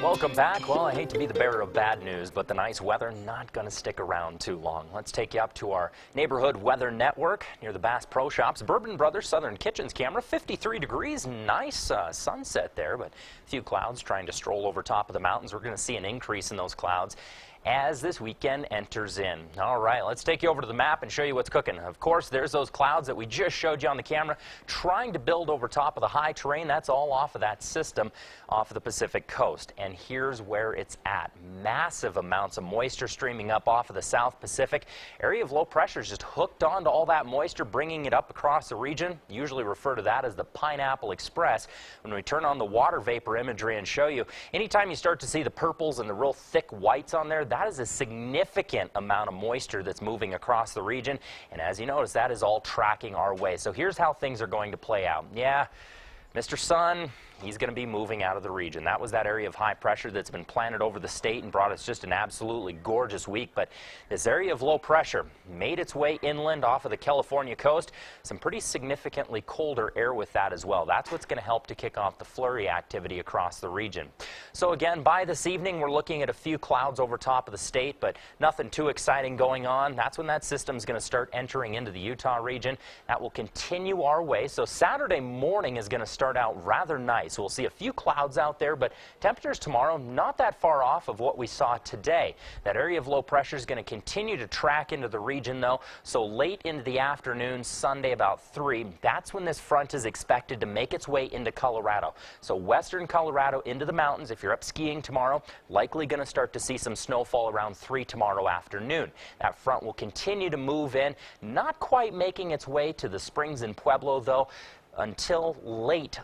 Welcome back. Well, I hate to be the bearer of bad news, but the nice weather not going to stick around too long. Let's take you up to our neighborhood weather network near the Bass Pro Shops. Bourbon Brothers Southern Kitchens camera, 53 degrees. Nice sunset there, but a few clouds trying to stroll over top of the mountains. We're going to see an increase in those clouds as this weekend enters in. All right, let's take you over to the map and show you what's cooking. Of course, there's those clouds that we just showed you on the camera trying to build over top of the high terrain. That's all off of that system off of the Pacific coast. And here's where it's at. Massive amounts of moisture streaming up off of the South Pacific. Area of low pressure is just hooked onto all that moisture, bringing it up across the region. Usually refer to that as the Pineapple Express. When we turn on the water vapor imagery and show you, anytime you start to see the purples and the real thick whites on there, that is a significant amount of moisture that's moving across the region. And as you notice, that is all tracking our way. So here's how things are going to play out. Yeah, Mr. Sun, he's going to be moving out of the region. That was that area of high pressure that's been planted over the state and brought us just an absolutely gorgeous week. But this area of low pressure made its way inland off of the California coast. Some pretty significantly colder air with that as well. That's what's going to help to kick off the flurry activity across the region. So again, by this evening, we're looking at a few clouds over top of the state, but nothing too exciting going on. That's when that system's going to start entering into the Utah region. That will continue our way. So Saturday morning is going to start out rather nice. We'll see a few clouds out there, but temperatures tomorrow not that far off of what we saw today. That area of low pressure is going to continue to track into the region, though. So late into the afternoon, Sunday about 3, that's when this front is expected to make its way into Colorado. So western Colorado into the mountains. If you're up skiing tomorrow, likely going to start to see some snowfall around 3 tomorrow afternoon. That front will continue to move in, not quite making its way to the Springs in Pueblo, though, until late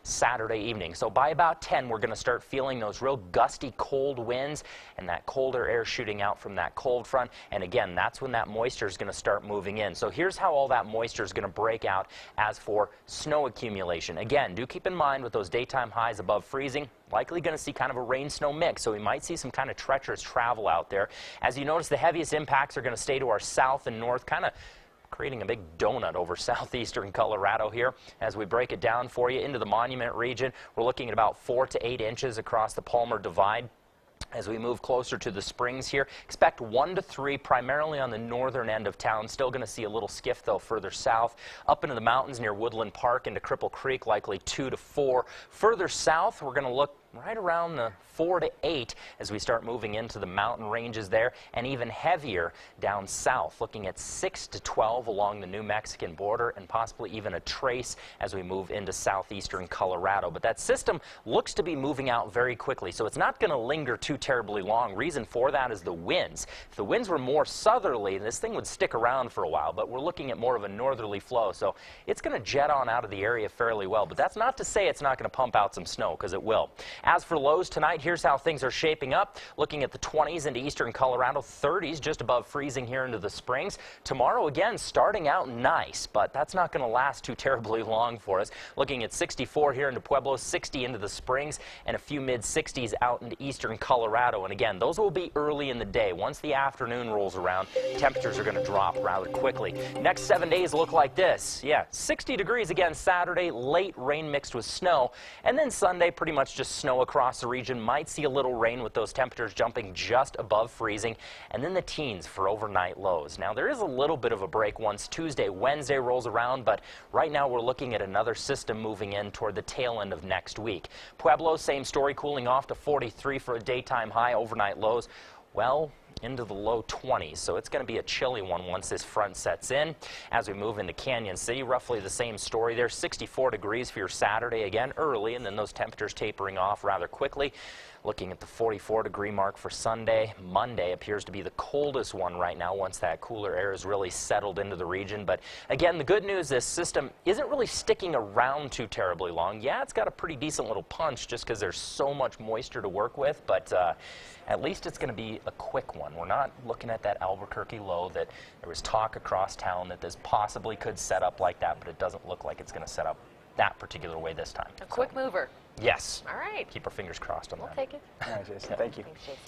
Saturday evening. So by about 10, we're going to start feeling those real gusty cold winds and that colder air shooting out from that cold front. And again, that's when that moisture is going to start moving in. So here's how all that moisture is going to break out as for snow accumulation. Again, do keep in mind with those daytime highs above freezing, likely going to see kind of a rain-snow mix, so we might see some kind of treacherous travel out there. As you notice, the heaviest impacts are going to stay to our south and north, kind of creating a big donut over southeastern Colorado here. As we break it down for you into the Monument region, we're looking at about 4 to 8 inches across the Palmer Divide. As we move closer to the Springs here, expect 1 to 3 primarily on the northern end of town. Still going to see a little skiff, though, further south. Up into the mountains near Woodland Park into Cripple Creek, likely 2 to 4. Further south, we're going to look right around the 4 to 8 as we start moving into the mountain ranges there, and even heavier down south, looking at 6 to 12 along the New Mexican border, and possibly even a trace as we move into southeastern Colorado. But that system looks to be moving out very quickly, so it's not going to linger too terribly long. Reason for that is the winds. If the winds were more southerly, this thing would stick around for a while, but we're looking at more of a northerly flow, so it's going to jet on out of the area fairly well. But that's not to say it's not going to pump out some snow, because it will. As for lows tonight, here's how things are shaping up. Looking at the 20s into eastern Colorado, 30s just above freezing here into the Springs. Tomorrow, again, starting out nice, but that's not going to last too terribly long for us. Looking at 64 here into Pueblo, 60 into the Springs, and a few mid-60s out into eastern Colorado. And again, those will be early in the day. Once the afternoon rolls around, temperatures are going to drop rather quickly. Next 7 days look like this. Yeah, 60 degrees again Saturday, late rain mixed with snow, and then Sunday pretty much just snow across the region. Might see a little rain with those temperatures jumping just above freezing, and then the teens for overnight lows. Now there is a little bit of a break once Tuesday, Wednesday rolls around, but right now we're looking at another system moving in toward the tail end of next week. Pueblo, same story, cooling off to 43 for a daytime high, overnight lows, well, into the low 20s, so it's going to be a chilly one once this front sets in. As we move into Canyon City, roughly the same story there. 64 degrees for your Saturday, again early, and then those temperatures tapering off rather quickly. Looking at the 44-degree mark for Sunday. Monday appears to be the coldest one right now once that cooler air is really settled into the region. But again, the good news, this system isn't really sticking around too terribly long. Yeah, it's got a pretty decent little punch just because there's so much moisture to work with, but at least it's going to be a quick one. We're not looking at that Albuquerque low that there was talk across town that this possibly could set up like that, but it doesn't look like it's going to set up that particular way this time. A quick mover. Yes. All right. Keep our fingers crossed on that. We'll take it. All right, Jason. Thank you. Thanks, Jason.